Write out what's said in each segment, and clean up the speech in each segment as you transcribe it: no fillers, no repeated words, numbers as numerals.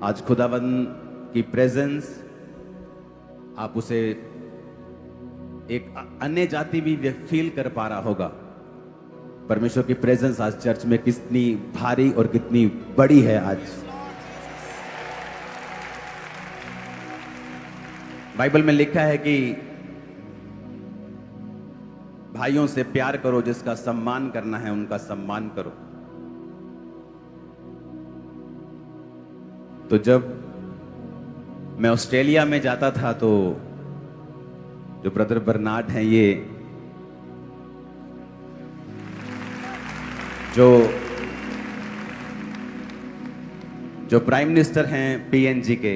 आज खुदावंद की प्रेजेंस, आप उसे एक अन्य जाति भी फील कर पा रहा होगा। परमेश्वर की प्रेजेंस आज चर्च में कितनी भारी और कितनी बड़ी है। आज बाइबल में लिखा है कि भाइयों से प्यार करो, जिसका सम्मान करना है उनका सम्मान करो। तो जब मैं ऑस्ट्रेलिया में जाता था तो जो ब्रदर बर्नार्ड हैं, ये जो प्राइम मिनिस्टर हैं पीएनजी के,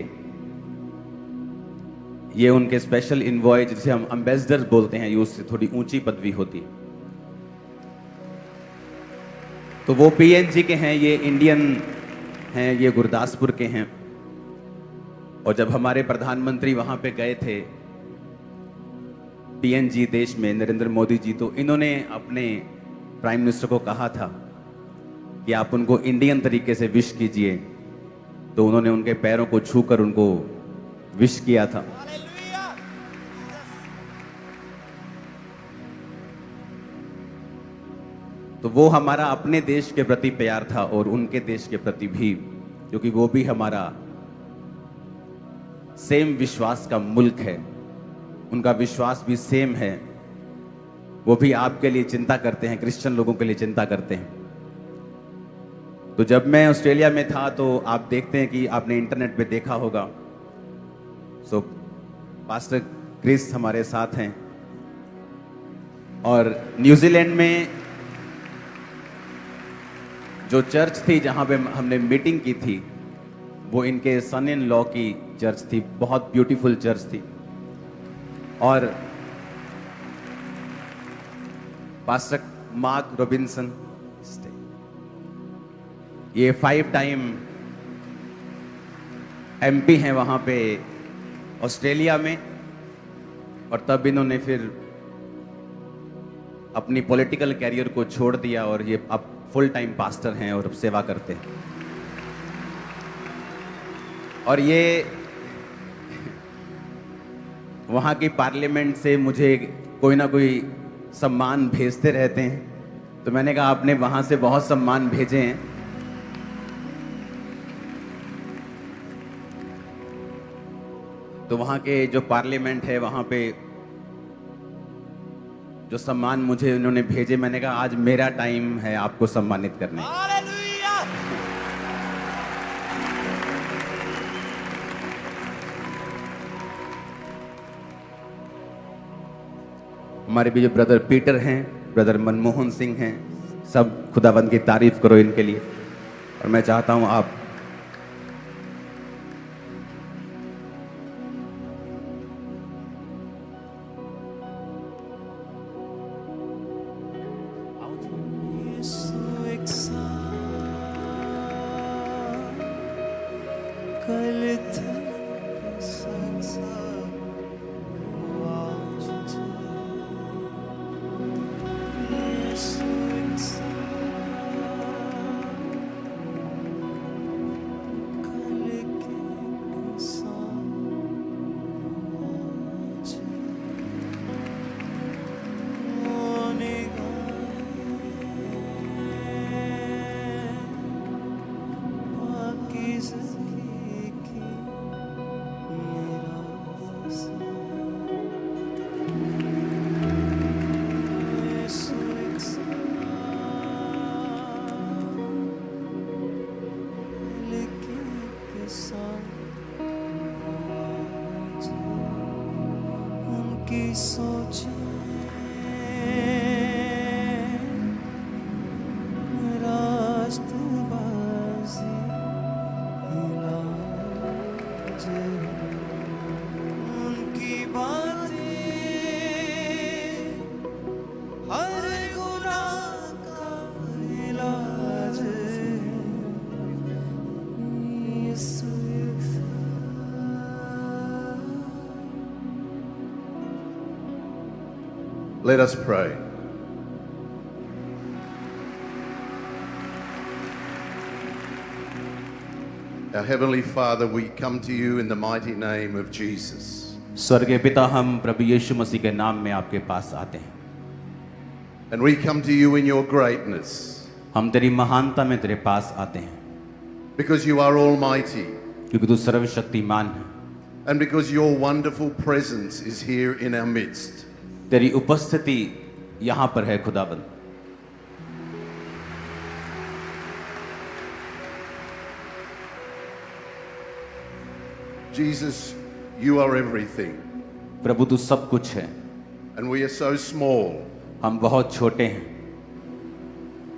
ये उनके स्पेशल इनवॉय, जिसे हम एम्बेसडर बोलते हैं, ये उससे थोड़ी ऊंची पदवी होती। तो वो पीएनजी के हैं, ये इंडियन हैं, ये गुरदासपुर के हैं। और जब हमारे प्रधानमंत्री वहां पे गए थे पीएनजी देश में, नरेंद्र मोदी जी, तो इन्होंने अपने प्राइम मिनिस्टर को कहा था कि आप उनको इंडियन तरीके से विश कीजिए। तो उन्होंने उनके पैरों को छूकर उनको विश किया था। तो वो हमारा अपने देश के प्रति प्यार था और उनके देश के प्रति भी, क्योंकि वो भी हमारा सेम विश्वास का मुल्क है, उनका विश्वास भी सेम है। वो भी आपके लिए चिंता करते हैं, क्रिश्चियन लोगों के लिए चिंता करते हैं। तो जब मैं ऑस्ट्रेलिया में था तो आप देखते हैं कि आपने इंटरनेट पे देखा होगा, सो पास्टर क्रिस हमारे साथ हैं। और न्यूजीलैंड में जो चर्च थी जहां पे हमने मीटिंग की थी, वो इनके सन इन लॉ की चर्च थी। बहुत ब्यूटीफुल चर्च थी। और पास्टर मार्क रॉबिन्सन, ये 5 टाइम एमपी हैं वहां पे ऑस्ट्रेलिया में। और तब इन्होंने फिर अपनी पॉलिटिकल कैरियर को छोड़ दिया और ये अब फुल टाइम पास्टर हैं और सेवा करते हैं। और ये वहाँ की पार्लियामेंट से मुझे कोई ना कोई सम्मान भेजते रहते हैं। तो मैंने कहा आपने वहाँ से बहुत सम्मान भेजे हैं, तो वहाँ के जो पार्लियामेंट है वहाँ पे जो सम्मान मुझे उन्होंने भेजे, मैंने कहा आज मेरा टाइम है आपको सम्मानित करने। हमारे भी जो ब्रदर पीटर हैं, ब्रदर मनमोहन सिंह हैं, सब खुदावंद की तारीफ करो इनके लिए। और मैं चाहता हूं आप Let us pray. Our Heavenly Father, we come to you in the mighty name of Jesus. स्वर्गीय पिता, हम प्रभु यीशु मसीह के नाम में आपके पास आते हैं। And we come to you in your greatness. हम तेरी महानता में तेरे पास आते हैं, Because you are almighty. क्योंकि तू सर्वशक्तिमान है, And because your wonderful presence is here in our midst. तेरी उपस्थिति यहाँ पर है खुदाबंद। Jesus, you are everything. प्रभु तू सब कुछ है, And we are so small. हम बहुत छोटे हैं,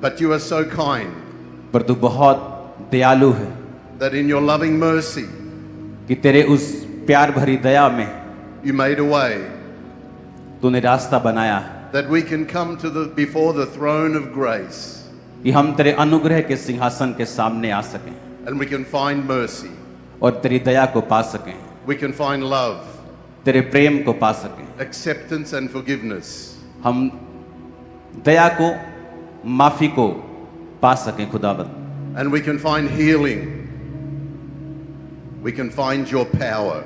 But you are so kind पर तू बहुत दयालु है that in your loving mercy, कि तेरे उस प्यार भरी दया में you made a way तूने रास्ता बनाया है that we can come to before the throne of grace कि हम तेरे अनुग्रह के सिंहासन के सामने आ सकें and we can find mercy. और तेरी दया को पा सकें, We can find love, तेरे प्रेम को पा सकें। acceptance and forgiveness. हम दया को, माफी को पा सकें खुदाबंद, And we can find healing. We can find your power.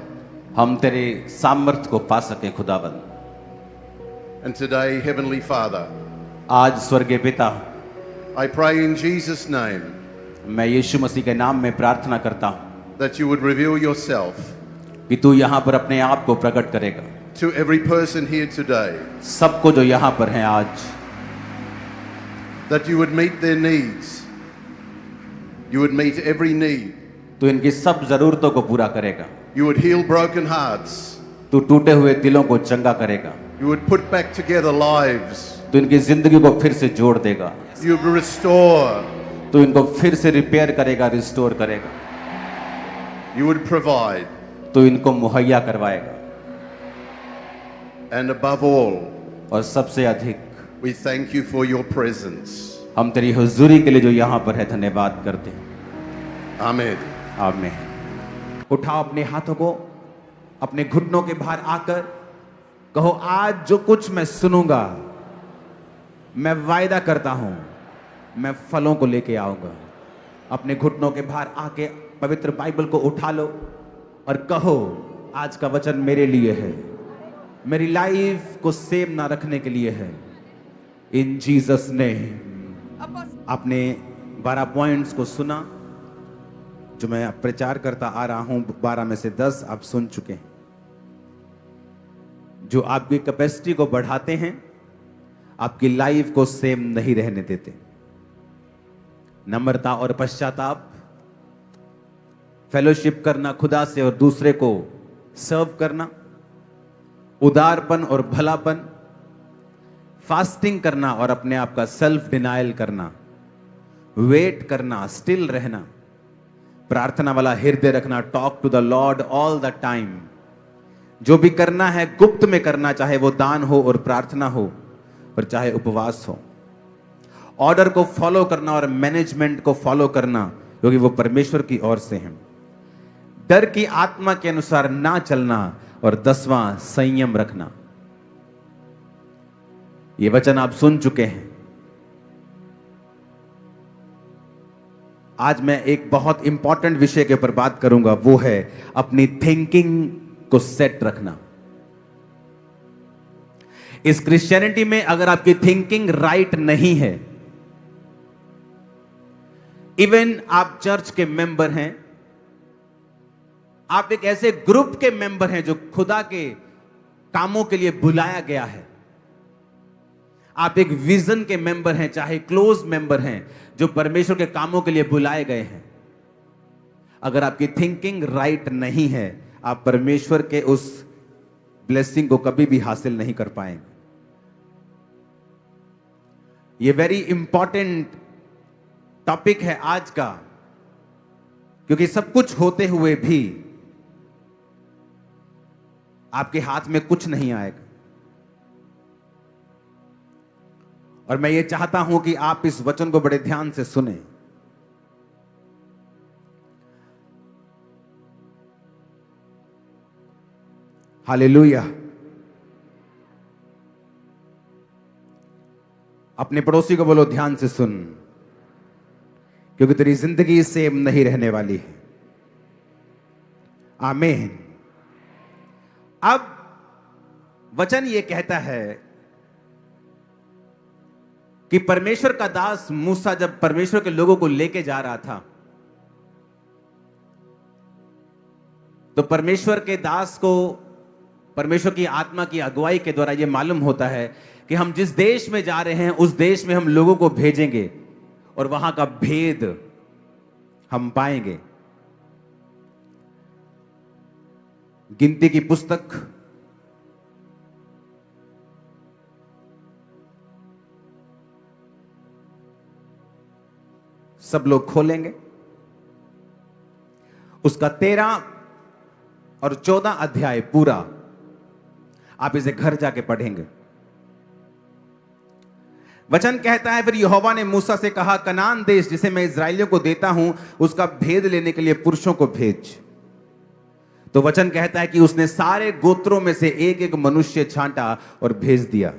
हम तेरे सामर्थ्य को पा सकें खुदाबंद। And today, Heavenly Father, आज स्वर्गीय पिता, I pray in Jesus' name मैं यीशु मसीह के नाम में प्रार्थना करता हूं that you would reveal yourself कि तू यहां पर अपने आप को प्रकट करेगा to every person here today, सबको जो यहां पर हैं आज, that you would meet their needs. You would meet every need. तू इनकी सब जरूरतों को पूरा करेगा, You would heal broken hearts. तू टूटे हुए दिलों को चंगा करेगा, You would put back together lives. तू इनकी जिंदगी को फिर से जोड़ देगा, You would restore. तू इनको फिर से रिपेयर करेगा, रिस्टोर करेगा, You would provide. तू इनको मुहैया करवाएगा। And above all, और सबसे अधिक we thank you for your presence. हम तेरी हुजूरी के लिए जो यहाँ पर है धन्यवाद करते हैं। Amen. आमीन। उठाओ अपने हाथों को, अपने घुटनों के बाहर आकर कहो, आज जो कुछ मैं सुनूंगा, मैं वायदा करता हूं मैं फलों को लेके आऊंगा। अपने घुटनों के बाहर आके पवित्र बाइबल को उठा लो और कहो, आज का वचन मेरे लिए है, मेरी लाइफ को सेम ना रखने के लिए है। इन जीसस ने अपने 12 पॉइंट्स को सुना जो मैं प्रचार करता आ रहा हूं। 12 में से 10 आप सुन चुके हैं, जो आपकी कैपेसिटी को बढ़ाते हैं, आपकी लाइफ को सेम नहीं रहने देते। नम्रता और पश्चाताप, फेलोशिप करना खुदा से और दूसरे को सर्व करना, उदारपन और भलापन, फास्टिंग करना और अपने आप का सेल्फ डिनायल करना, वेट करना, स्टिल रहना, प्रार्थना वाला हृदय रखना, talk to the lord all the time. जो भी करना है गुप्त में करना, चाहे वो दान हो और प्रार्थना हो और चाहे उपवास हो। ऑर्डर को फॉलो करना और मैनेजमेंट को फॉलो करना, क्योंकि वो परमेश्वर की ओर से है। डर की आत्मा के अनुसार ना चलना और 10वां संयम रखना। ये वचन आप सुन चुके हैं। आज मैं एक बहुत इंपॉर्टेंट विषय के ऊपर बात करूंगा, वो है अपनी थिंकिंग को सेट रखना। इस क्रिश्चियनिटी में अगर आपकी थिंकिंग राइट नहीं है, इवन आप चर्च के मेंबर हैं, आप एक ऐसे ग्रुप के मेंबर हैं जो खुदा के कामों के लिए बुलाया गया है, आप एक विजन के मेंबर हैं, चाहे क्लोज मेंबर हैं जो परमेश्वर के कामों के लिए बुलाए गए हैं, अगर आपकी थिंकिंग राइट नहीं है, आप परमेश्वर के उस ब्लेसिंग को कभी भी हासिल नहीं कर पाएंगे। ये वेरी इंपॉर्टेंट टॉपिक है आज का, क्योंकि सब कुछ होते हुए भी आपके हाथ में कुछ नहीं आएगा। और मैं ये चाहता हूं कि आप इस वचन को बड़े ध्यान से सुने। हालेलुया। अपने पड़ोसी को बोलो, ध्यान से सुन, क्योंकि तेरी जिंदगी सेम नहीं रहने वाली है। आमीन। अब वचन ये कहता है कि परमेश्वर का दास मूसा जब परमेश्वर के लोगों को लेके जा रहा था, तो परमेश्वर के दास को परमेश्वर की आत्मा की अगुवाई के द्वारा यह मालूम होता है कि हम जिस देश में जा रहे हैं उस देश में हम लोगों को भेजेंगे और वहां का भेद हम पाएंगे। गिनती की पुस्तक सब लोग खोलेंगे, उसका 13 और 14 अध्याय पूरा आप इसे घर जाके पढ़ेंगे। वचन कहता है, फिर यहोवा ने मूसा से कहा, कनान देश जिसे मैं इस्राएलियों को देता हूं उसका भेद लेने के लिए पुरुषों को भेज। तो वचन कहता है कि उसने सारे गोत्रों में से एक एक मनुष्य छांटा और भेज दिया।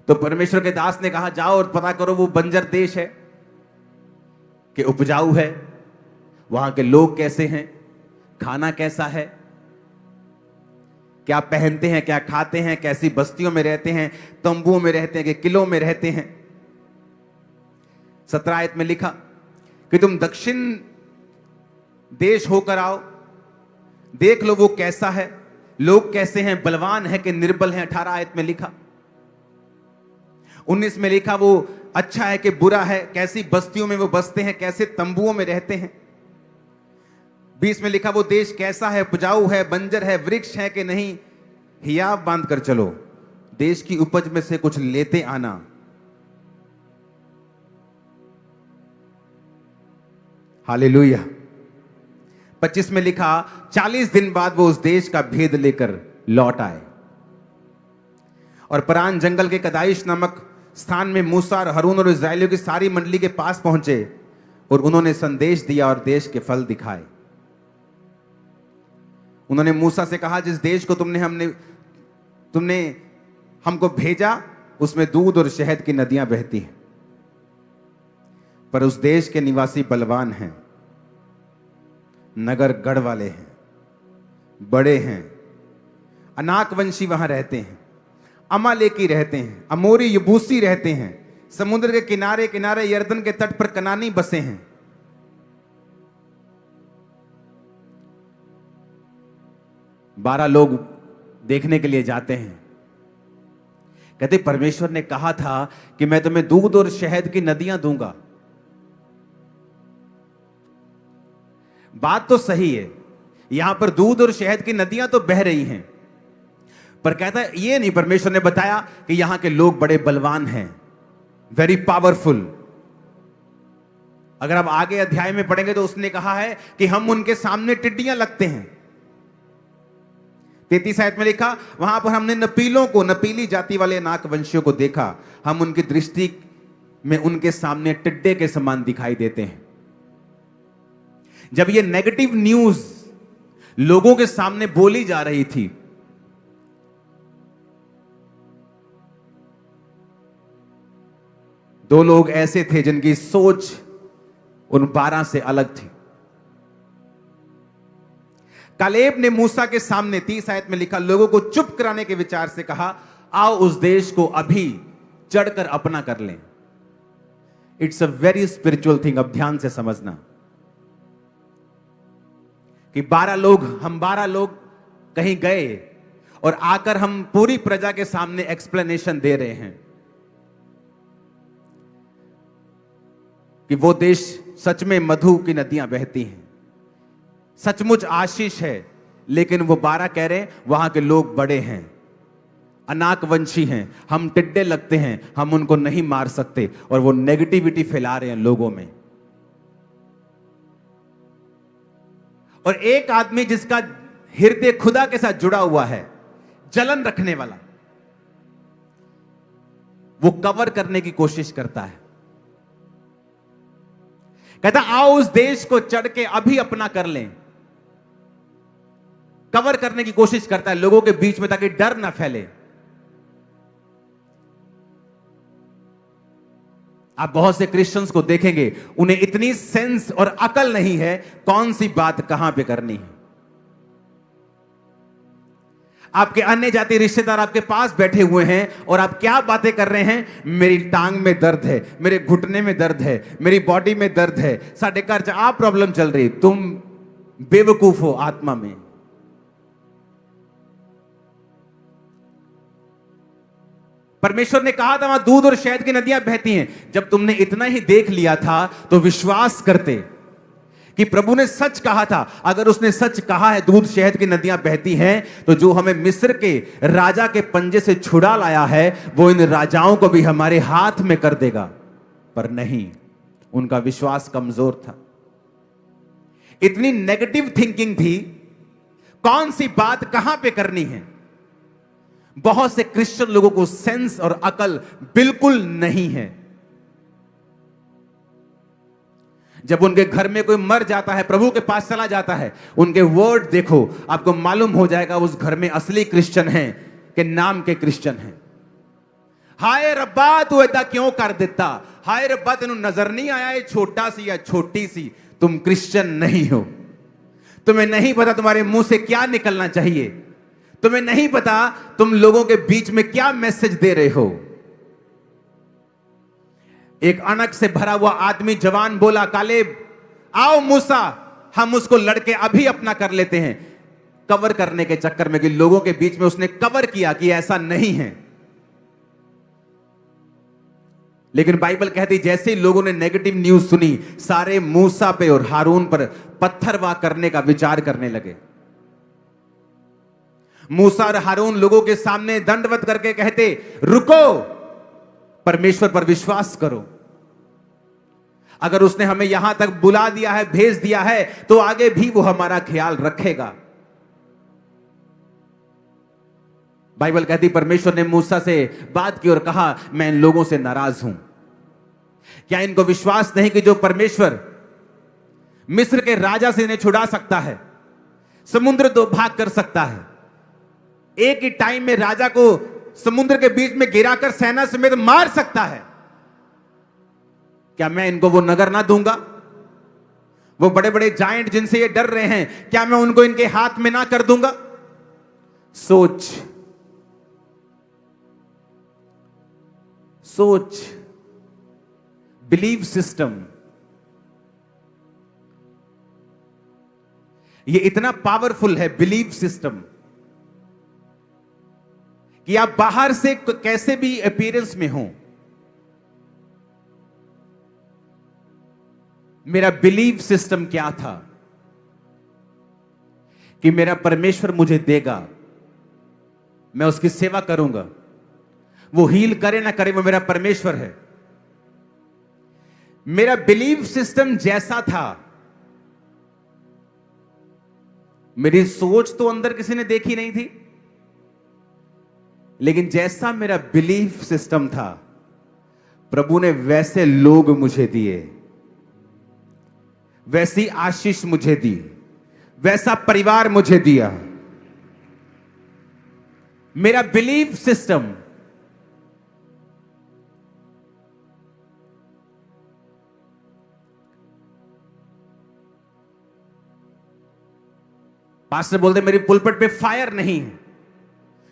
तो परमेश्वर के दास ने कहा, जाओ और पता करो वो बंजर देश है कि उपजाऊ है, वहां के लोग कैसे हैं, खाना कैसा है, क्या पहनते हैं, क्या खाते हैं, कैसी बस्तियों में रहते हैं, तंबुओं में रहते हैं कि किलों में रहते हैं। 17 आयत में लिखा कि तुम दक्षिण देश होकर आओ, देख लो वो कैसा है, लोग कैसे हैं, बलवान है कि निर्बल हैं। 18 आयत में लिखा। 19 में लिखा वो अच्छा है कि बुरा है, कैसी बस्तियों में वो बसते हैं, कैसे तंबुओं में रहते हैं। 20 में लिखा वो देश कैसा है, उपजाऊ है, बंजर है, वृक्ष है कि नहीं, हियाव बांध कर चलो, देश की उपज में से कुछ लेते आना। हालेलुया। 25 में लिखा 40 दिन बाद वो उस देश का भेद लेकर लौट आए और परान जंगल के कदाइश नामक स्थान में मूसा और हारून और इस्राएलियों की सारी मंडली के पास पहुंचे और उन्होंने संदेश दिया और देश के फल दिखाए। उन्होंने मूसा से कहा, जिस देश को तुमने हमको भेजा उसमें दूध और शहद की नदियां बहती हैं, पर उस देश के निवासी बलवान हैं, नगर गढ़ वाले हैं, बड़े हैं, अनाकवंशी वहां रहते हैं, अमालेकी रहते हैं, अमोरी यबूसी रहते हैं, समुद्र के किनारे किनारे यर्दन के तट पर कनानी बसे हैं। बारह लोग देखने के लिए जाते हैं, कहते परमेश्वर ने कहा था कि मैं तुम्हें दूध और शहद की नदियां दूंगा। बात तो सही है, यहां पर दूध और शहद की नदियां तो बह रही हैं, पर कहता है ये नहीं, परमेश्वर ने बताया कि यहां के लोग बड़े बलवान हैं, वेरी पावरफुल। अगर आप आगे अध्याय में पढ़ेंगे तो उसने कहा है कि हम उनके सामने टिड्डियां लगते हैं। 33 आयत में लिखा, वहां पर हमने नपीलों को, नपीली जाति वाले नाकवंशियों को देखा, हम उनकी दृष्टि में उनके सामने टिड्डे के समान दिखाई देते हैं। जब ये नेगेटिव न्यूज लोगों के सामने बोली जा रही थी, दो लोग ऐसे थे जिनकी सोच उन 12 से अलग थी। कालेब ने मूसा के सामने 30 आयत में लिखा, लोगों को चुप कराने के विचार से कहा, आओ उस देश को अभी चढ़कर अपना कर लें। It's a very spiritual thing. अब ध्यान से समझना कि 12 लोग कहीं गए और आकर हम पूरी प्रजा के सामने एक्सप्लेनेशन दे रहे हैं कि वो देश सच में मधु की नदियां बहती हैं, सचमुच आशीष है, लेकिन वो 12 कह रहे हैं वहां के लोग बड़े हैं, अनाकवंशी हैं, हम टिड्डे लगते हैं, हम उनको नहीं मार सकते, और वो नेगेटिविटी फैला रहे हैं लोगों में। और एक आदमी जिसका हृदय खुदा के साथ जुड़ा हुआ है, जलन रखने वाला, वो कवर करने की कोशिश करता है, कहता आओ उस देश को चढ़ के अभी अपना कर लें। कवर करने की कोशिश करता है लोगों के बीच में ताकि डर ना फैले। आप बहुत से क्रिश्चियंस को देखेंगे, उन्हें इतनी सेंस और अकल नहीं है कौन सी बात कहां पे करनी है। आपके अन्य जाति रिश्तेदार आपके पास बैठे हुए हैं और आप क्या बातें कर रहे हैं, मेरी टांग में दर्द है, मेरे घुटने में दर्द है, मेरी बॉडी में दर्द है, साढ़े घर च आ प्रॉब्लम चल रही। तुम बेवकूफ हो आत्मा में। परमेश्वर ने कहा था वहां दूध और शहद की नदियां बहती हैं। जब तुमने इतना ही देख लिया था तो विश्वास करते कि प्रभु ने सच कहा था। अगर उसने सच कहा है दूध शहद की नदियां बहती हैं, तो जो हमें मिस्र के राजा के पंजे से छुड़ा लाया है वो इन राजाओं को भी हमारे हाथ में कर देगा। पर नहीं, उनका विश्वास कमजोर था। इतनी नेगेटिव थिंकिंग थी, कौन सी बात कहां पे करनी है। बहुत से क्रिश्चियन लोगों को सेंस और अकल बिल्कुल नहीं है। जब उनके घर में कोई मर जाता है, प्रभु के पास चला जाता है, उनके वर्ड देखो, आपको मालूम हो जाएगा उस घर में असली क्रिश्चियन हैं कि नाम के क्रिश्चियन हैं। हाय रब्बा तू ऐसा क्यों कर देता, हाय रब्बा तेनू नजर नहीं आया ये छोटा सी या छोटी सी। तुम क्रिश्चियन नहीं हो। तुम्हें नहीं पता तुम्हारे मुंह से क्या निकलना चाहिए। तुम्हें नहीं पता तुम लोगों के बीच में क्या मैसेज दे रहे हो। एक अनक से भरा हुआ आदमी जवान बोला, कालेब आओ मूसा, हम उसको लड़के अभी अपना कर लेते हैं। कवर करने के चक्कर में कि लोगों के बीच में उसने कवर किया कि ऐसा नहीं है। लेकिन बाइबल कहती जैसे ही लोगों ने नेगेटिव न्यूज सुनी, सारे मूसा पे और हारून पर पत्थरवाह करने का विचार करने लगे। मूसा और हारून लोगों के सामने दंडवत करके कहते, रुको, परमेश्वर पर विश्वास करो। अगर उसने हमें यहां तक बुला दिया है, भेज दिया है, तो आगे भी वो हमारा ख्याल रखेगा। बाइबल कहती परमेश्वर ने मूसा से बात की और कहा, मैं इन लोगों से नाराज हूं। क्या इनको विश्वास नहीं कि जो परमेश्वर मिस्र के राजा से इन्हें छुड़ा सकता है, समुद्र दो भाग कर सकता है, एक ही टाइम में राजा को समुद्र के बीच में गिराकर सेना समेत मार सकता है, क्या मैं इनको वो नगर ना दूंगा? वो बड़े बड़े जायंट जिनसे ये डर रहे हैं, क्या मैं उनको इनके हाथ में ना कर दूंगा? सोच सोच, बिलीव सिस्टम। ये इतना पावरफुल है बिलीव सिस्टम कि आप बाहर से कैसे भी अपीयरेंस में हो, मेरा बिलीव सिस्टम क्या था कि मेरा परमेश्वर मुझे देगा, मैं उसकी सेवा करूंगा। वो हील करे ना करे, वो मेरा परमेश्वर है। मेरा बिलीव सिस्टम जैसा था, मेरी सोच तो अंदर किसी ने देखी नहीं थी, लेकिन जैसा मेरा बिलीफ सिस्टम था, प्रभु ने वैसे लोग मुझे दिए, वैसी आशीष मुझे दी, वैसा परिवार मुझे दिया। मेरा बिलीफ सिस्टम पास्टर बोलते मेरी पुलपट पे फायर नहीं है,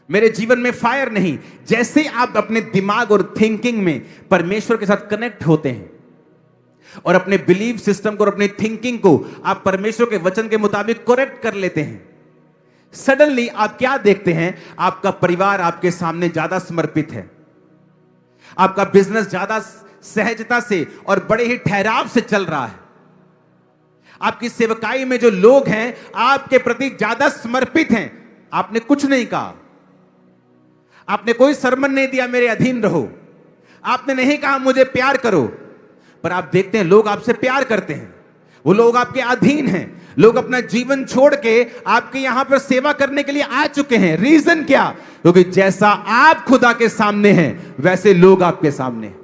मेरे जीवन में फायर नहीं। जैसे आप अपने दिमाग और थिंकिंग में परमेश्वर के साथ कनेक्ट होते हैं और अपने बिलीव सिस्टम को और अपनी थिंकिंग को आप परमेश्वर के वचन के मुताबिक करेक्ट कर लेते हैं, सडनली आप क्या देखते हैं? आपका परिवार आपके सामने ज्यादा समर्पित है, आपका बिजनेस ज्यादा सहजता से और बड़े ही ठहराव से चल रहा है, आपकी सेवकाई में जो लोग हैं आपके प्रति ज्यादा समर्पित हैं। आपने कुछ नहीं कहा, आपने कोई सरमन नहीं दिया मेरे अधीन रहो, आपने नहीं कहा मुझे प्यार करो, पर आप देखते हैं लोग आपसे प्यार करते हैं, वो लोग आपके अधीन हैं, लोग अपना जीवन छोड़ के आपके यहां पर सेवा करने के लिए आ चुके हैं। रीजन क्या? क्योंकि जैसा आप खुदा के सामने हैं वैसे लोग आपके सामने।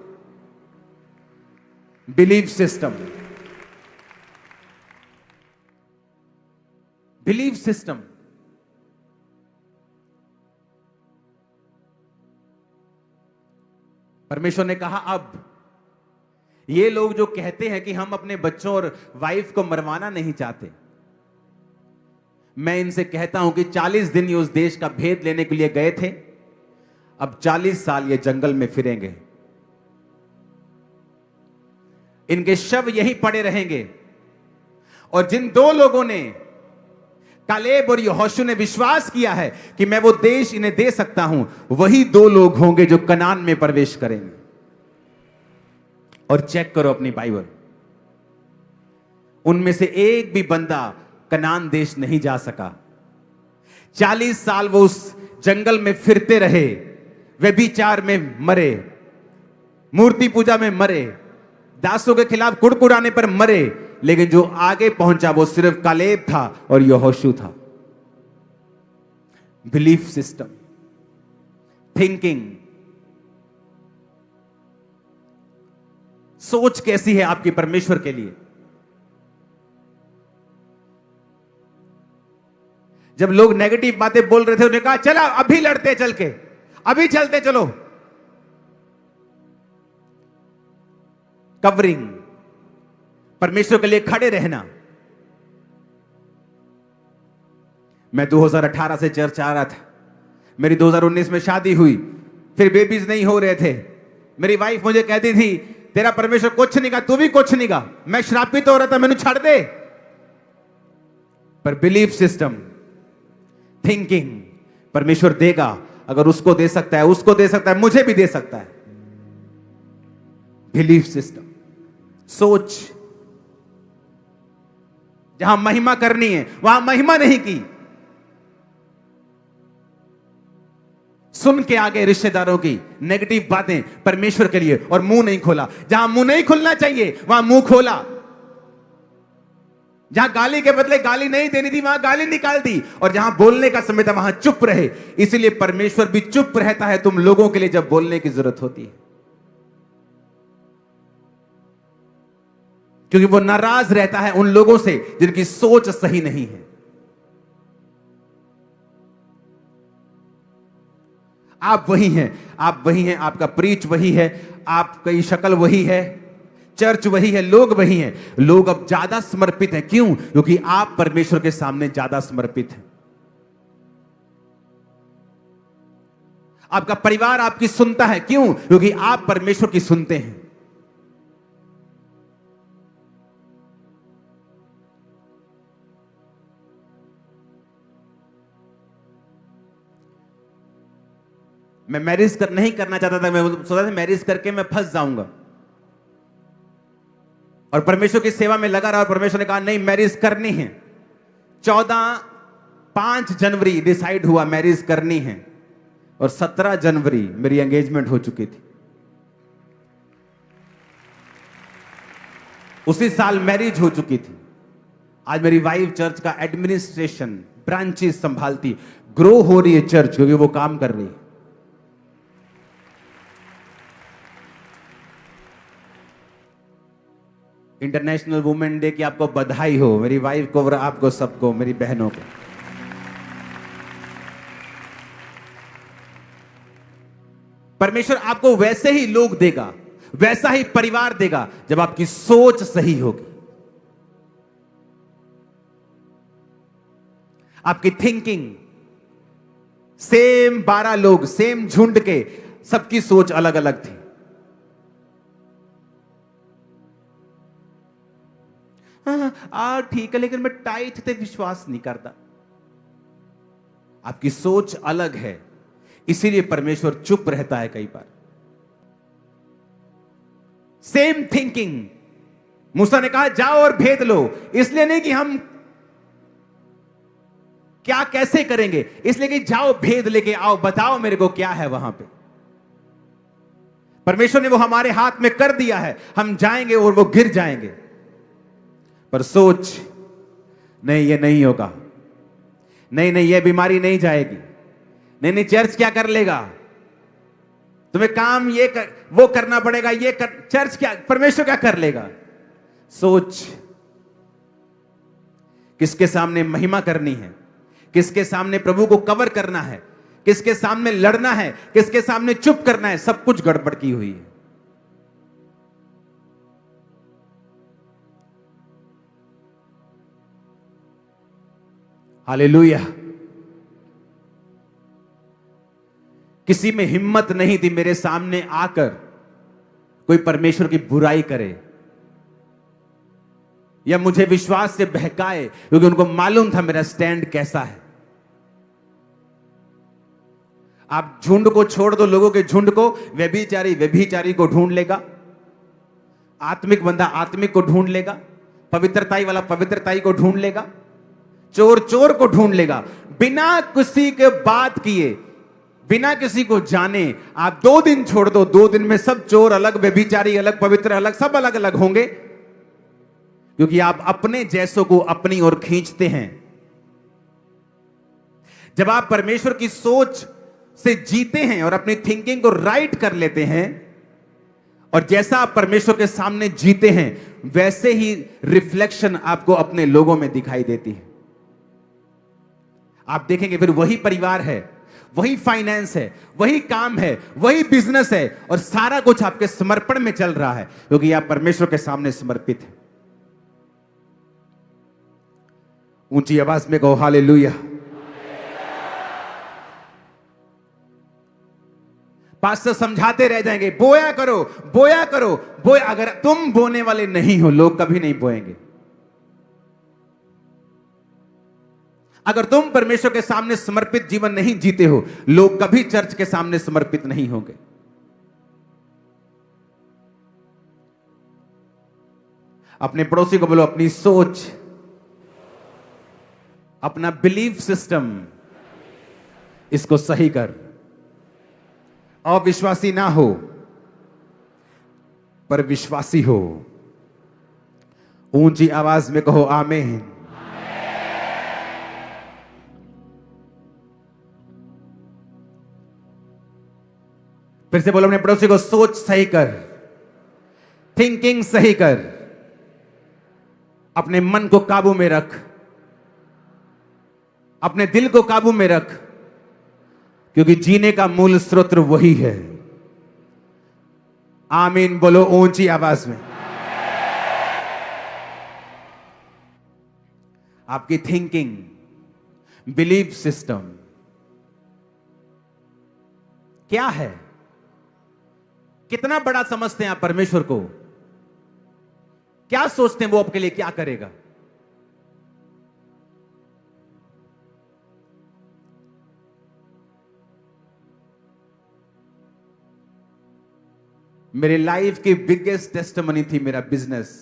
Believe system, believe system. परमेश्वर ने कहा अब ये लोग जो कहते हैं कि हम अपने बच्चों और वाइफ को मरवाना नहीं चाहते, मैं इनसे कहता हूं कि 40 दिन ये उस देश का भेद लेने के लिए गए थे, अब 40 साल ये जंगल में फिरेंगे, इनके शव यहीं पड़े रहेंगे। और जिन 2 लोगों ने, कालेब और यहोशू ने विश्वास किया है कि मैं वो देश इन्हें दे सकता हूं, वही 2 लोग होंगे जो कनान में प्रवेश करेंगे। और चेक करो अपनी बाइबल, उनमें से एक भी बंदा कनान देश नहीं जा सका। 40 साल वो उस जंगल में फिरते रहे, व्यभिचार में मरे, मूर्ति पूजा में मरे, दासों के खिलाफ कुड़कुड़ाने पर मरे, लेकिन जो आगे पहुंचा वो सिर्फ कालेब था और यहोशू था। बिलीफ सिस्टम, थिंकिंग, सोच कैसी है आपकी परमेश्वर के लिए। जब लोग नेगेटिव बातें बोल रहे थे, उन्होंने कहा चला अभी लड़ते, चल के अभी चलते, चलो। कवरिंग, परमेश्वर के लिए खड़े रहना। मैं 2018 से चर्च आ रहा था, मेरी 2019 में शादी हुई, फिर बेबीज नहीं हो रहे थे। मेरी वाइफ मुझे कहती थी तेरा परमेश्वर कुछ नहीं का, तू भी कुछ नहीं का। मैं श्रापित हो रहा था, मैंने छाड़ दे। पर बिलीफ सिस्टम, थिंकिंग, परमेश्वर देगा, अगर उसको दे सकता है, उसको दे सकता है, मुझे भी दे सकता है। बिलीफ सिस्टम, सोच, जहां महिमा करनी है वहां महिमा नहीं की, सुन के आगे रिश्तेदारों की नेगेटिव बातें परमेश्वर के लिए, और मुंह नहीं खोला। जहां मुंह नहीं खुलना चाहिए वहां मुंह खोला। जहां गाली के बदले गाली नहीं देनी थी वहां गाली निकाल दी, और जहां बोलने का समय था वहां चुप रहे। इसीलिए परमेश्वर भी चुप रहता है तुम लोगों के लिए जब बोलने की जरूरत होती है, क्योंकि वो नाराज रहता है उन लोगों से जिनकी सोच सही नहीं है। आप वही हैं, आप वही हैं, आपका प्रीच वही है, आपकी शक्ल वही है, चर्च वही है, लोग वही हैं। लोग अब ज्यादा समर्पित हैं। क्यों? क्योंकि आप परमेश्वर के सामने ज्यादा समर्पित हैं। आपका परिवार आपकी सुनता है। क्यों? क्योंकि आप परमेश्वर की सुनते हैं। मैं मैरिज नहीं करना चाहता था, मैं सोचा था मैरिज करके मैं फंस जाऊंगा, और परमेश्वर की सेवा में लगा रहा, और परमेश्वर ने कहा नहीं मैरिज करनी है। 5 जनवरी डिसाइड हुआ मैरिज करनी है, और 17 जनवरी मेरी एंगेजमेंट हो चुकी थी। उसी साल मैरिज हो चुकी थी। आज मेरी वाइफ चर्च का एडमिनिस्ट्रेशन ब्रांचेस संभालती, ग्रो हो रही है चर्च, क्योंकि वो काम कर रही है। इंटरनेशनल वुमेन डे की आपको बधाई हो, मेरी वाइफ को और आपको सबको, मेरी बहनों को। परमेश्वर आपको वैसे ही लोग देगा, वैसा ही परिवार देगा जब आपकी सोच सही होगी, आपकी थिंकिंग। सेम 12 लोग, सेम झुंड के, सबकी सोच अलग अलग थी। ठीक है, लेकिन मैं टाइट थे विश्वास नहीं करता। आपकी सोच अलग है, इसीलिए परमेश्वर चुप रहता है कई बार। सेम थिंकिंग, मूसा ने कहा जाओ और भेद लो, इसलिए नहीं कि हम क्या कैसे करेंगे, इसलिए कि जाओ भेद लेके आओ, बताओ मेरे को क्या है वहां पे। परमेश्वर ने वो हमारे हाथ में कर दिया है, हम जाएंगे और वो गिर जाएंगे। पर सोच नहीं, ये नहीं होगा, नहीं नहीं ये बीमारी नहीं जाएगी, नहीं नहीं चर्च क्या कर लेगा, तुम्हें काम ये वो करना पड़ेगा, ये चर्च क्या, परमेश्वर क्या कर लेगा। सोच, किसके सामने महिमा करनी है, किसके सामने प्रभु को कवर करना है, किसके सामने लड़ना है, किसके सामने चुप करना है, सब कुछ गड़बड़ की हुई है। हालेलुया। किसी में हिम्मत नहीं थी मेरे सामने आकर कोई परमेश्वर की बुराई करे या मुझे विश्वास से बहकाए, क्योंकि उनको मालूम था मेरा स्टैंड कैसा है। आप झुंड को छोड़ दो, लोगों के झुंड को, व्यभिचारी को ढूंढ लेगा, आत्मिक बंदा आत्मिक को ढूंढ लेगा, पवित्रताई वाला पवित्रताई को ढूंढ लेगा, चोर को ढूंढ लेगा, बिना किसी के बात किए, बिना किसी को जाने। आप 2 दिन छोड़ दो, 2 दिन में सब चोर अलग, व्यभिचारी अलग, पवित्र अलग, सब अलग अलग होंगे, क्योंकि आप अपने जैसों को अपनी ओर खींचते हैं। जब आप परमेश्वर की सोच से जीते हैं और अपनी थिंकिंग को राइट कर लेते हैं, और जैसा आप परमेश्वर के सामने जीते हैं वैसे ही रिफ्लेक्शन आपको अपने लोगों में दिखाई देती है। आप देखेंगे फिर वही परिवार है, वही फाइनेंस है, वही काम है, वही बिजनेस है, और सारा कुछ आपके समर्पण में चल रहा है, क्योंकि आप परमेश्वर के सामने समर्पित हैं। ऊंची आवाज में कहो हालेलुया। पास्टर समझाते रह जाएंगे, बोया करो बोया करो बोया। अगर तुम बोने वाले नहीं हो, लोग कभी नहीं बोएंगे। अगर तुम परमेश्वर के सामने समर्पित जीवन नहीं जीते हो, लोग कभी चर्च के सामने समर्पित नहीं होंगे। अपने पड़ोसी को बोलो, अपनी सोच, अपना बिलीफ सिस्टम, इसको सही कर। अविश्वासी ना हो, पर विश्वासी हो। ऊंची आवाज में कहो आमीन। फिर से बोलो अपने पड़ोसी को, सोच सही कर, थिंकिंग सही कर, अपने मन को काबू में रख, अपने दिल को काबू में रख, क्योंकि जीने का मूल स्रोत वही है। आमीन बोलो ऊंची आवाज में। आपकी थिंकिंग, बिलीफ सिस्टम क्या है? कितना बड़ा समझते हैं आप परमेश्वर को? क्या सोचते हैं वो आपके लिए क्या करेगा? मेरे लाइफ की बिगेस्ट टेस्टिमनी थी मेरा बिजनेस।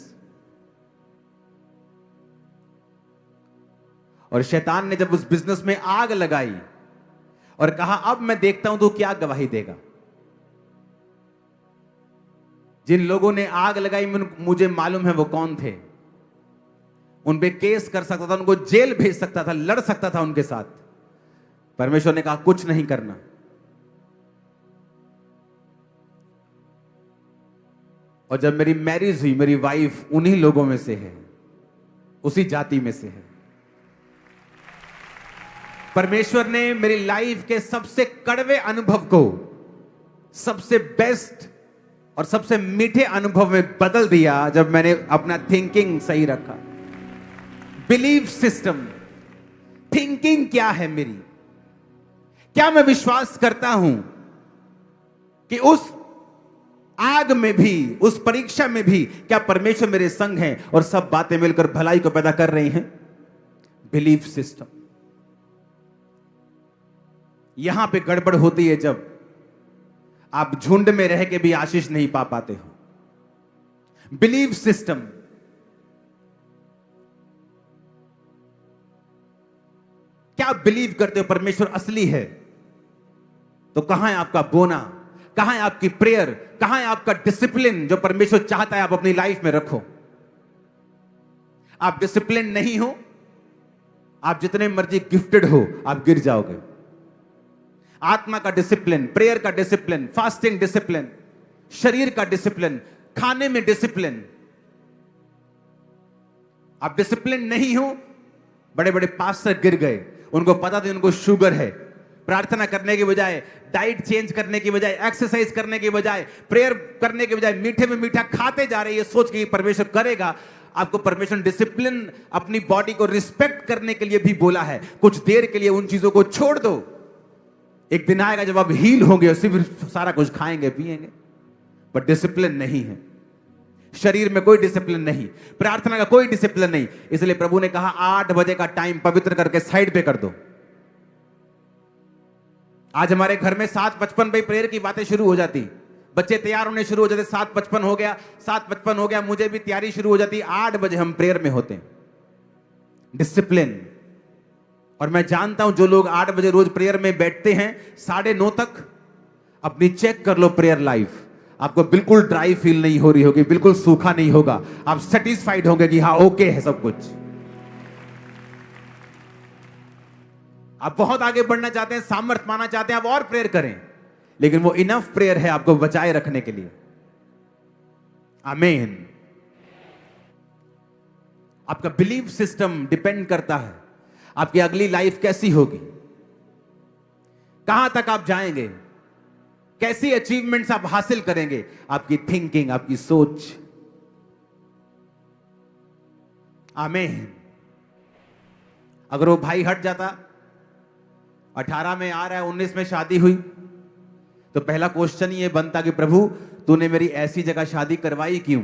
और शैतान ने जब उस बिजनेस में आग लगाई और कहा अब मैं देखता हूं तो क्या गवाही देगा। जिन लोगों ने आग लगाई मुझे मालूम है वो कौन थे। उन पे केस कर सकता था, उनको जेल भेज सकता था, लड़ सकता था उनके साथ। परमेश्वर ने कहा कुछ नहीं करना। और जब मेरी मैरिज हुई, मेरी वाइफ उन्हीं लोगों में से है, उसी जाति में से है। परमेश्वर ने मेरी लाइफ के सबसे कड़वे अनुभव को सबसे बेस्ट और सबसे मीठे अनुभव में बदल दिया जब मैंने अपना थिंकिंग सही रखा। बिलीफ सिस्टम, थिंकिंग क्या है मेरी? क्या मैं विश्वास करता हूं कि उस आग में भी, उस परीक्षा में भी क्या परमेश्वर मेरे संग हैं और सब बातें मिलकर भलाई को पैदा कर रही हैं? Belief system. यहां पे गड़बड़ होती है जब आप झुंड में रह के भी आशीष नहीं पा पाते हो। बिलीफ सिस्टम, क्या आप बिलीव करते हो परमेश्वर असली है? तो कहां है आपका बोना? कहां है आपकी प्रेयर? कहां है आपका डिसिप्लिन जो परमेश्वर चाहता है आप अपनी लाइफ में रखो? आप डिसिप्लिन नहीं हो, आप जितने मर्जी गिफ्टेड हो, आप गिर जाओगे। आत्मा का डिसिप्लिन, प्रेयर का डिसिप्लिन, फास्टिंग डिसिप्लिन, शरीर का डिसिप्लिन, खाने में डिसिप्लिन। आप डिसिप्लिन नहीं हो। बड़े बड़े पास्टर गिर गए, उनको पता था उनको शुगर है। प्रार्थना करने के बजाय, डाइट चेंज करने की बजाय, एक्सरसाइज करने के बजाय, प्रेयर करने के बजाय मीठे में मीठा खाते जा रहे, ये सोच के परमेश्वर करेगा। आपको परमेश्वर डिसिप्लिन, अपनी बॉडी को रिस्पेक्ट करने के लिए भी बोला है। कुछ देर के लिए उन चीजों को छोड़ दो। एक दिन आएगा जब आप हील होंगे और सिर्फ सारा कुछ खाएंगे पिएंगे, पर डिसिप्लिन नहीं है। शरीर में कोई डिसिप्लिन नहीं, प्रार्थना का कोई डिसिप्लिन नहीं। इसलिए प्रभु ने कहा 8 बजे का टाइम पवित्र करके साइड पे कर दो। आज हमारे घर में 7:55 पे प्रेयर की बातें शुरू हो जाती, बच्चे तैयार होने शुरू हो जाते, 7:55 हो गया, 7:55 हो गया, मुझे भी तैयारी शुरू हो जाती। 8 बजे हम प्रेयर में होते हैं। डिसिप्लिन। और मैं जानता हूं जो लोग 8 बजे रोज प्रेयर में बैठते हैं 9:30 तक, अपनी चेक कर लो प्रेयर लाइफ। आपको बिल्कुल ड्राई फील नहीं हो रही होगी, बिल्कुल सूखा नहीं होगा, आप सेटिस्फाइड होंगे कि हाँ ओके है सब कुछ। आप बहुत आगे बढ़ना चाहते हैं, सामर्थ्य पाना चाहते हैं, आप और प्रेयर करें, लेकिन वो इनफ प्रेयर है आपको बचाए रखने के लिए। आमीन। आपका बिलीफ सिस्टम डिपेंड करता है आपकी अगली लाइफ कैसी होगी, कहां तक आप जाएंगे, कैसी अचीवमेंट्स आप हासिल करेंगे। आपकी थिंकिंग, आपकी सोच। आमीन। अगर वो भाई हट जाता, 18 में आ रहा है, 19 में शादी हुई, तो पहला क्वेश्चन ये बनता कि प्रभु तूने मेरी ऐसी जगह शादी करवाई क्यों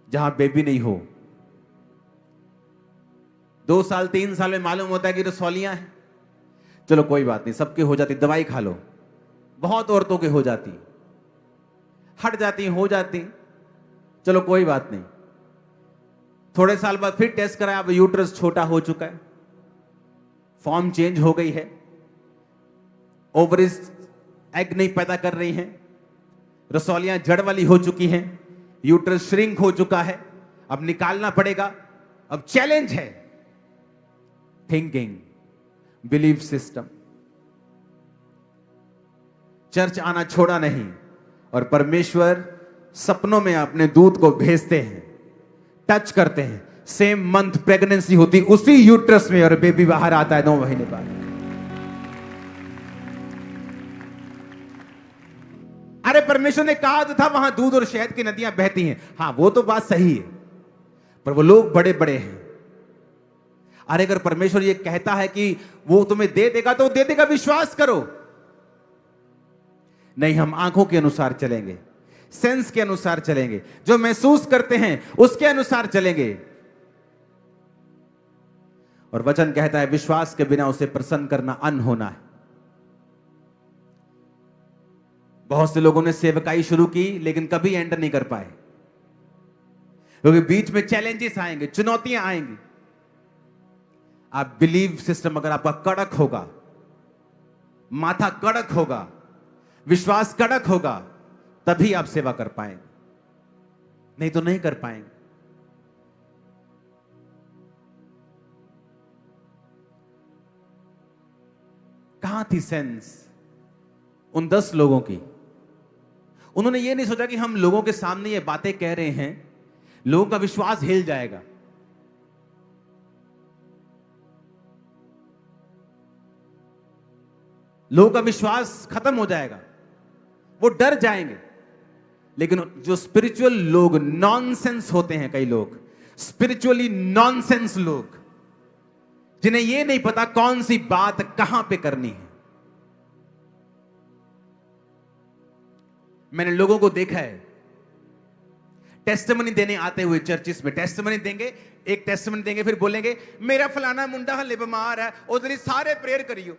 जहां बेबी नहीं हो। 2 साल 3 साल में मालूम होता है कि रसौलियां हैं, चलो कोई बात नहीं, सबके हो जाती, दवाई खा लो। बहुत औरतों के हो जाती, हट जाती, हो जाती, चलो कोई बात नहीं। थोड़े साल बाद फिर टेस्ट कराया, अब यूट्रस छोटा हो चुका है, फॉर्म चेंज हो गई है, ओवरीज एग नहीं पैदा कर रही हैं, रसौलियां जड़ वाली हो चुकी हैं, यूट्रस श्रिंक हो चुका है, अब निकालना पड़ेगा। अब चैलेंज है थिंकिंग, बिलीफ सिस्टम। चर्च आना छोड़ा नहीं, और परमेश्वर सपनों में अपने दूत को भेजते हैं, टच करते हैं। सेम मंथ प्रेगनेंसी होती उसी यूट्रस में, और बेबी बाहर आता है 9 महीने बाद। अरे परमेश्वर ने कहा तो था वहां दूध और शहद की नदियां बहती हैं। हां वो तो बात सही है, पर वो लोग बड़े बड़े हैं। अरे अगर परमेश्वर ये कहता है कि वो तुम्हें दे देगा तो दे देगा, विश्वास करो। नहीं, हम आंखों के अनुसार चलेंगे, सेंस के अनुसार चलेंगे, जो महसूस करते हैं उसके अनुसार चलेंगे। और वचन कहता है विश्वास के बिना उसे प्रसन्न करना अन्न होना है। बहुत से लोगों ने सेवकाई शुरू की लेकिन कभी एंड नहीं कर पाए, क्योंकि बीच में चैलेंजेस आएंगे, चुनौतियां आएंगी। आप बिलीव सिस्टम अगर आपका कड़क होगा, माथा कड़क होगा, विश्वास कड़क होगा, तभी आप सेवा कर पाएंगे, नहीं तो नहीं कर पाएंगे। कहां थी सेंस उन 10 लोगों की? उन्होंने ये नहीं सोचा कि हम लोगों के सामने ये बातें कह रहे हैं, लोगों का विश्वास हिल जाएगा। लोगों का विश्वास खत्म हो जाएगा, वो डर जाएंगे। लेकिन जो स्पिरिचुअल लोग, नॉनसेंस होते हैं कई लोग, स्पिरिचुअली नॉनसेंस लोग, जिन्हें यह नहीं पता कौन सी बात कहां पे करनी है। मैंने लोगों को देखा है टेस्टिमनी देने आते हुए चर्चिस में, टेस्टिमनी देंगे, एक टेस्टिमनी देंगे, फिर बोलेंगे मेरा फलाना मुंडा हले बीमार है, उधर सारे प्रेयर करियो।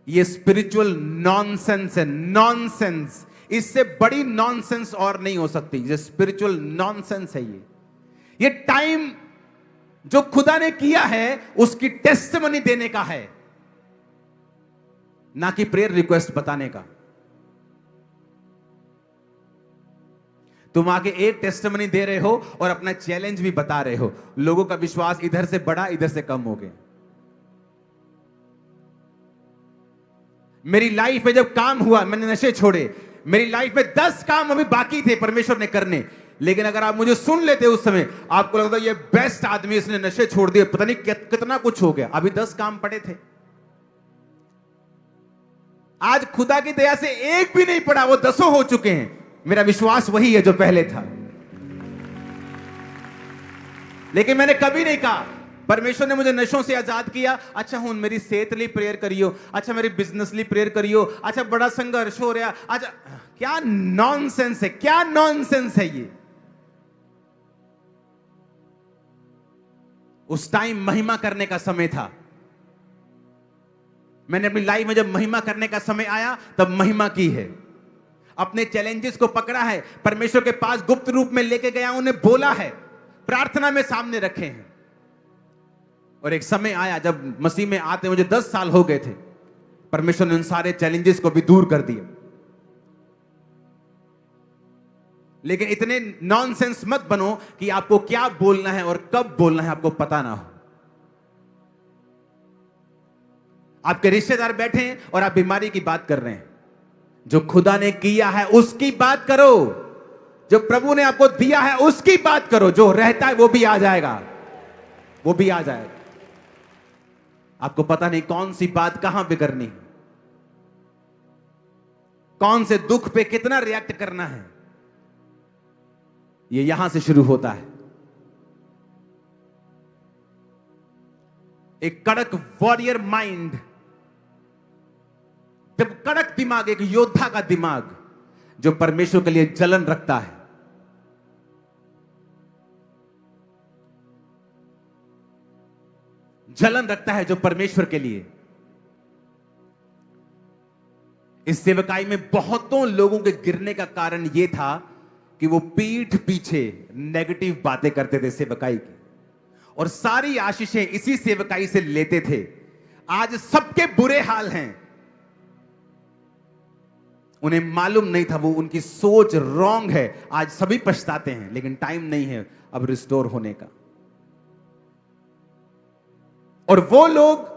ये स्पिरिचुअल नॉनसेंस है, नॉनसेंस। इससे बड़ी नॉनसेंस और नहीं हो सकती। ये स्पिरिचुअल नॉनसेंस है। ये टाइम जो खुदा ने किया है उसकी टेस्टिमनी देने का है, ना कि प्रेयर रिक्वेस्ट बताने का। तुम आके एक टेस्टिमनी दे रहे हो और अपना चैलेंज भी बता रहे हो, लोगों का विश्वास इधर से बढ़ा, इधर से कम हो गया। मेरी लाइफ में जब काम हुआ, मैंने नशे छोड़े, मेरी लाइफ में 10 काम अभी बाकी थे परमेश्वर ने करने, लेकिन अगर आप मुझे सुन लेते उस समय, आपको लगता ये बेस्ट आदमी, इसने नशे छोड़ दिए, पता नहीं कितना कुछ हो गया, अभी 10 काम पड़े थे। आज खुदा की दया से एक भी नहीं पड़ा, वो 10 हो चुके हैं। मेरा विश्वास वही है जो पहले था। लेकिन मैंने कभी नहीं कहा परमेश्वर ने मुझे नशों से आजाद किया, अच्छा हूं मेरी सेहत लिए प्रेयर करियो, अच्छा मेरी बिजनेस लिए प्रेयर करियो, अच्छा बड़ा संघर्ष हो रहा, अच्छा क्या नॉनसेंस है, क्या नॉनसेंस है ये। उस टाइम महिमा करने का समय था। मैंने अपनी लाइफ में जब महिमा करने का समय आया तब महिमा की है। अपने चैलेंजेस को पकड़ा है, परमेश्वर के पास गुप्त रूप में लेके गया, उन्हें बोला है, प्रार्थना में सामने रखे हैं। और एक समय आया जब मसीह में आते मुझे 10 साल हो गए थे, परमेश्वर ने उन सारे चैलेंजेस को भी दूर कर दिया। लेकिन इतने नॉनसेंस मत बनो कि आपको क्या बोलना है और कब बोलना है आपको पता ना हो। आपके रिश्तेदार बैठे हैं और आप बीमारी की बात कर रहे हैं, जो खुदा ने किया है उसकी बात करो, जो प्रभु ने आपको दिया है उसकी बात करो। जो रहता है वो भी आ जाएगा, वो भी आ जाएगा। आपको पता नहीं कौन सी बात कहां पे करनी है, कौन से दुख पे कितना रिएक्ट करना है। ये यहां से शुरू होता है। एक कड़क वॉरियर माइंड, जब कड़क दिमाग, एक योद्धा का दिमाग जो परमेश्वर के लिए जलन रखता है, जलन रखता है जो परमेश्वर के लिए। इस सेवकाई में बहुतों लोगों के गिरने का कारण यह था कि वो पीठ पीछे नेगेटिव बातें करते थे सेवकाई की, और सारी आशीषें इसी सेवकाई से लेते थे। आज सबके बुरे हाल हैं, उन्हें मालूम नहीं था, वो उनकी सोच रॉन्ग है। आज सभी पछताते हैं, लेकिन टाइम नहीं है अब रिस्टोर होने का। और वो लोग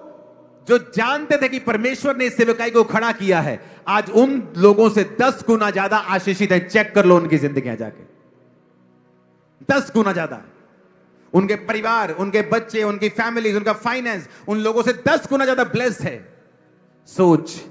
जो जानते थे कि परमेश्वर ने इस सेवकाई को खड़ा किया है, आज उन लोगों से 10 गुना ज्यादा आशीषित है। चेक कर लो उनकी जिंदगियां जाके, 10 गुना ज्यादा। उनके परिवार, उनके बच्चे, उनकी फैमिली, उनका फाइनेंस उन लोगों से 10 गुना ज्यादा ब्लेस्ड है। सोच